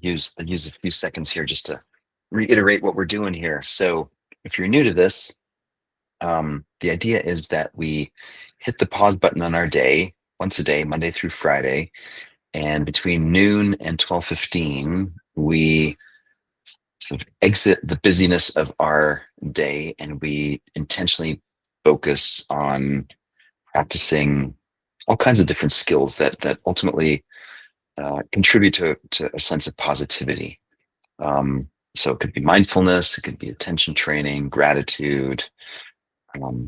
use a few seconds here just to reiterate what we're doing here. So if you're new to this, the idea is that we hit the pause button on our day once a day, Monday through Friday, and between noon and 12:15, we sort of exit the busyness of our day and we intentionally focus on practicing all kinds of different skills that ultimately contribute to a sense of positivity. So it could be mindfulness, it could be attention training, gratitude,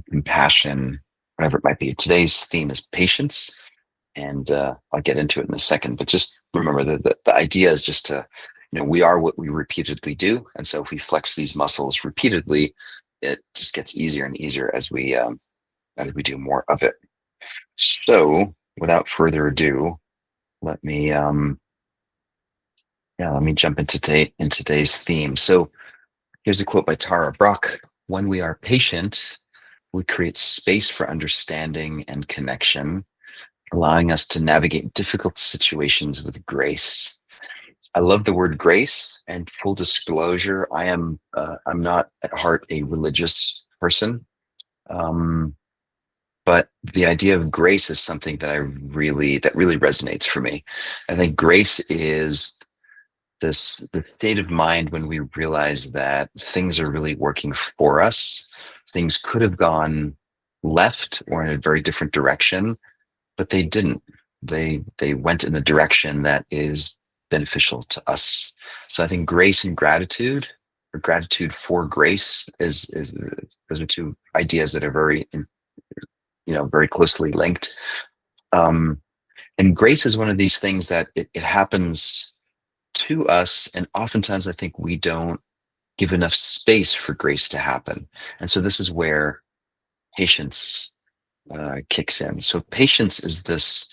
compassion, whatever it might be. Today's theme is patience, and I'll get into it in a second. But just remember that the idea is just to, we are what we repeatedly do, and so if we flex these muscles repeatedly, it just gets easier and easier as we do more of it. So, without further ado, let me let me jump in today's theme. So, here's a quote by Tara Brach: "When we are patient, we create space for understanding and connection, allowing us to navigate difficult situations with grace." I love the word grace, and full disclosure, I'm not at heart a religious person. Um, but the idea of grace is something that really resonates for me. I think grace is the state of mind when we realize that things are really working for us. Things could have gone left or in a very different direction, but they didn't. They went in the direction that is beneficial to us. So I think grace and gratitude, or gratitude for grace, is those are two ideas that are very closely linked. Um, and grace is one of these things that it happens to us, and oftentimes I think we don't give enough space for grace to happen. And so this is where patience kicks in. So patience is this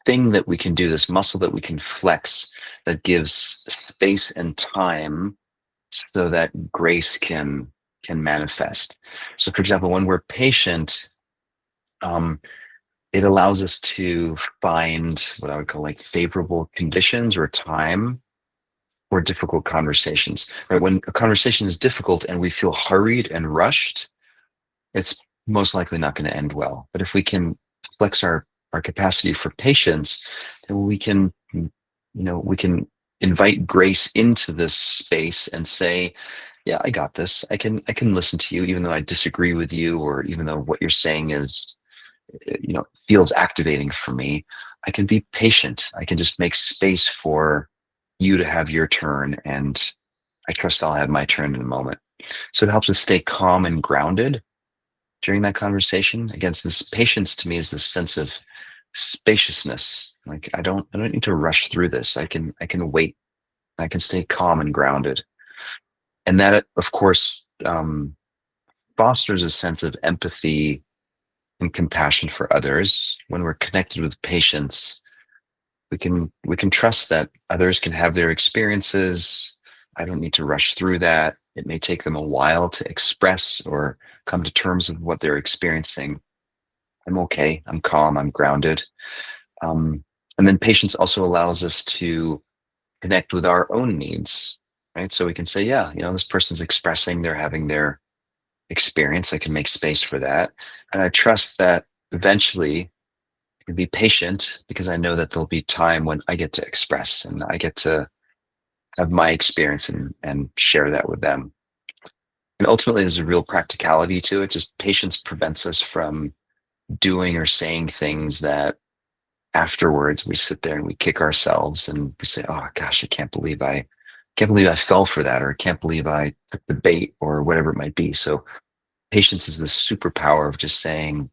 thing that we can do, this muscle that we can flex, that gives space and time so that grace can manifest. So, for example, when we're patient, um, it allows us to find what I would call like favorable conditions or time for difficult conversations. Right? When a conversation is difficult and we feel hurried and rushed, it's most likely not going to end well. But if we can flex our capacity for patience, then we can invite grace into this space and say, yeah, I got this. I can listen to you even though I disagree with you, or even though what you're saying is feels activating for me. I can be patient. I can just make space for you to have your turn, and I trust I'll have my turn in a moment. So it helps us stay calm and grounded during that conversation. Against this patience to me is this sense of spaciousness. Like I don't need to rush through this. I can wait. I can stay calm and grounded. And that, of course, fosters a sense of empathy and compassion for others. When we're connected with patience, we can trust that others can have their experiences. I don't need to rush through that. It may take them a while to express or come to terms with what they're experiencing. I'm okay. I'm calm. I'm grounded. Um, and then patience also allows us to connect with our own needs, right? So we can say, yeah, this person's expressing, they're having their experience. I can make space for that. And I trust that eventually I can be patient because I know that there'll be time when I get to express and I get to have my experience and share that with them. And ultimately, there's a real practicality to it. Just patience prevents us from doing or saying things that afterwards we sit there and we kick ourselves and we say, "Oh gosh, I can't believe I fell for that, or I can't believe I took the bait," or whatever it might be. So patience is the superpower of just saying,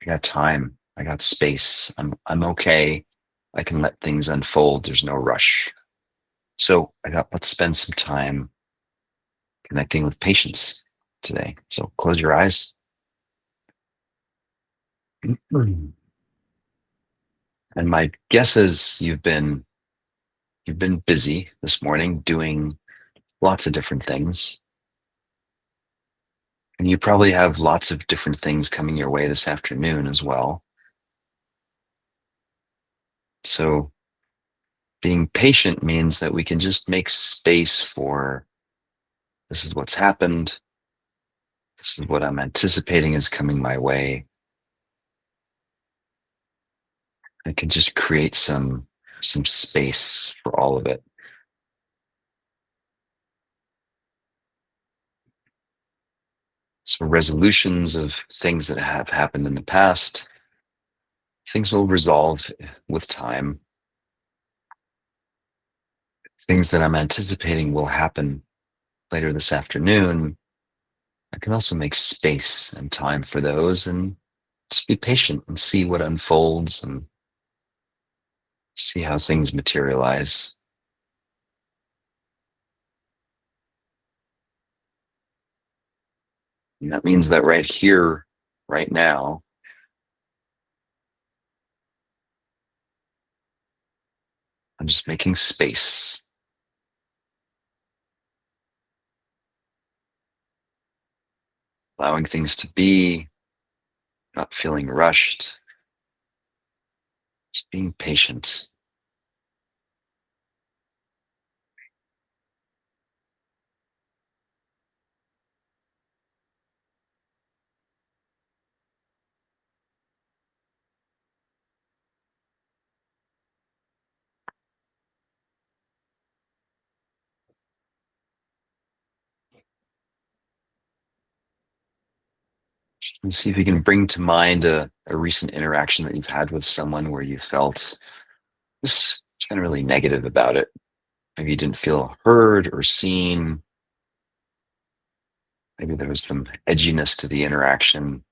"I got time, I got space, I'm okay, I can let things unfold. There's no rush." So let's spend some time connecting with patience today. So close your eyes. And my guess is you've been busy this morning doing lots of different things. And you probably have lots of different things coming your way this afternoon as well. So Being patient means that we can just make space for this is what's happened. This is what I'm anticipating is coming my way. I can just create some space for all of it. So resolutions of things that have happened in the past, things will resolve with time. Things that I'm anticipating will happen later this afternoon, I can also make space and time for those and just be patient and see what unfolds and see how things materialize. And that means that right here, right now, I'm just making space, allowing things to be, not feeling rushed, just being patient. And see if you can bring to mind a recent interaction that you've had with someone where you felt just generally negative about it. Maybe you didn't feel heard or seen. Maybe there was some edginess to the interaction.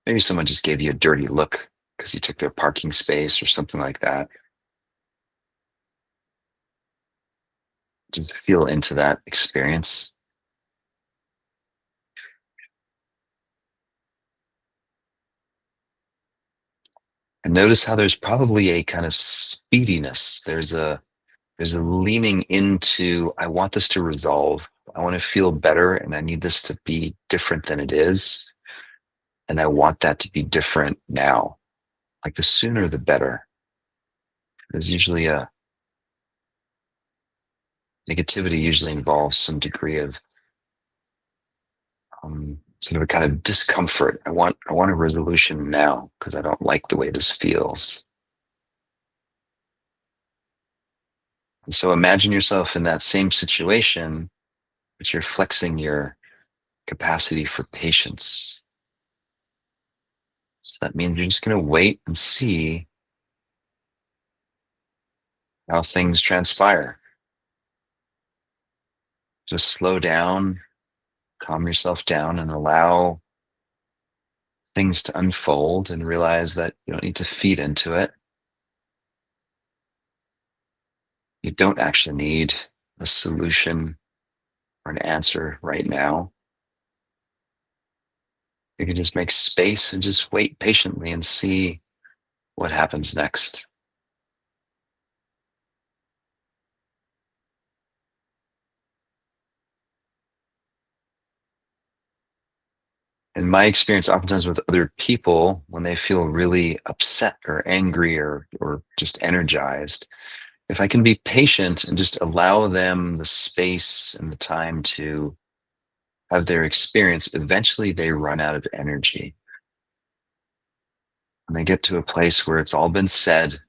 Maybe someone just gave you a dirty look because you took their parking space or something like that. Just feel into that experience and notice how there's probably a kind of speediness. There's a leaning into I want this to resolve. I want to feel better and I need this to be different than it is. And I want that to be different now. Like the sooner the better. There's usually a negativity usually involves some degree of sort of a kind of discomfort. I want a resolution now because I don't like the way this feels. And so imagine yourself in that same situation, but you're flexing your capacity for patience. So that means you're just going to wait and see how things transpire. Just slow down, calm yourself down, and allow things to unfold and realize that you don't need to feed into it. You don't actually need a solution or an answer right now. You can just make space and just wait patiently and see what happens next. In my experience, oftentimes with other people, when they feel really upset or angry or just energized, if I can be patient and just allow them the space and the time to have their experience, eventually they run out of energy. And they get to a place where it's all been said.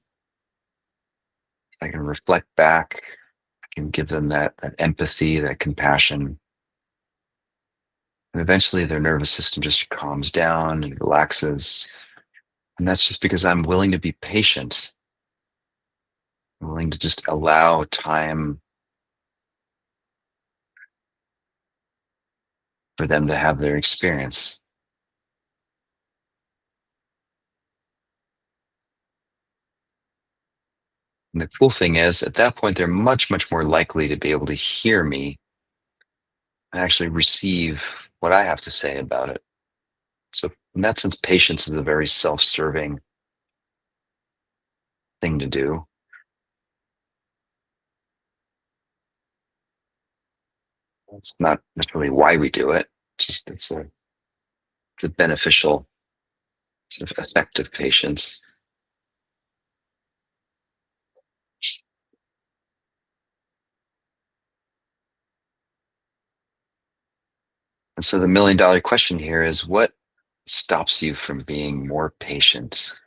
I can reflect back, I can give them that empathy, that compassion. And eventually their nervous system just calms down and relaxes. And that's just because I'm willing to be patient. I'm willing to just allow time for them to have their experience. And the cool thing is, at that point, they're much, much more likely to be able to hear me and actually receive what I have to say about it. So, in that sense, patience is a very self serving thing to do. It's not necessarily why we do it, just it's a beneficial sort of effective patience. And so the $1 million question here is, what stops you from being more patient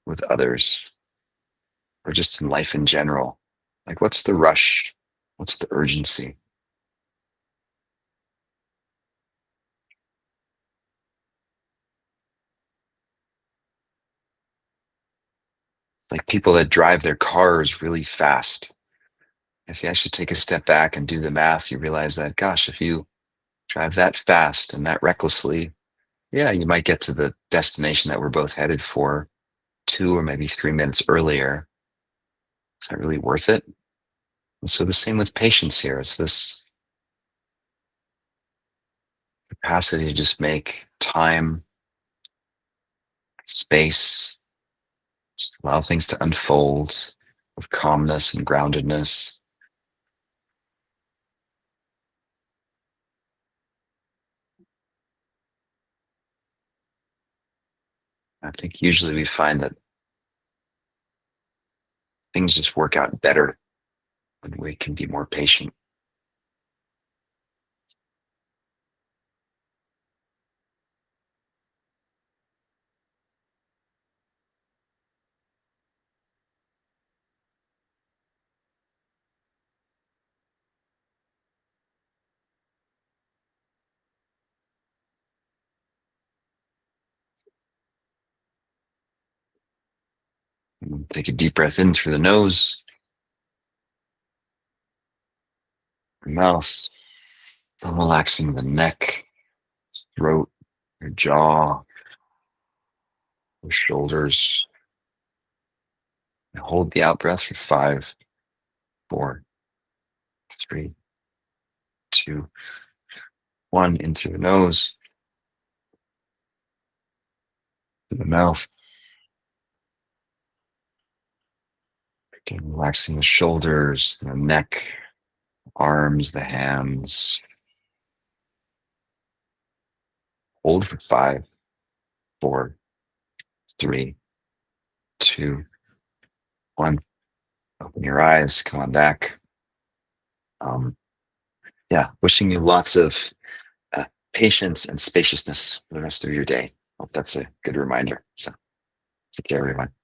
with others or just in life in general? Like, what's the rush? What's the urgency? Like people that drive their cars really fast. If you actually take a step back and do the math, you realize that, gosh, if you drive that fast and that recklessly, yeah, you might get to the destination that we're both headed for 2 or maybe 3 minutes earlier. Is that really worth it? And so the same with patience here. It's this capacity to just make time, space, just allow things to unfold with calmness and groundedness. I think usually we find that things just work out better when we can be more patient. And take a deep breath in through the nose, the mouth, and relaxing the neck, throat, your jaw, your shoulders. And hold the out breath for 5, 4, 3, 2, 1. In through the nose, through the mouth. Again, relaxing the shoulders, the neck, arms, the hands. Hold for 5, 4, 3, 2, 1. Open your eyes, come on back. Um, yeah, wishing you lots of uh, patience and spaciousness for the rest of your day. Hope that's a good reminder. So take care, everyone.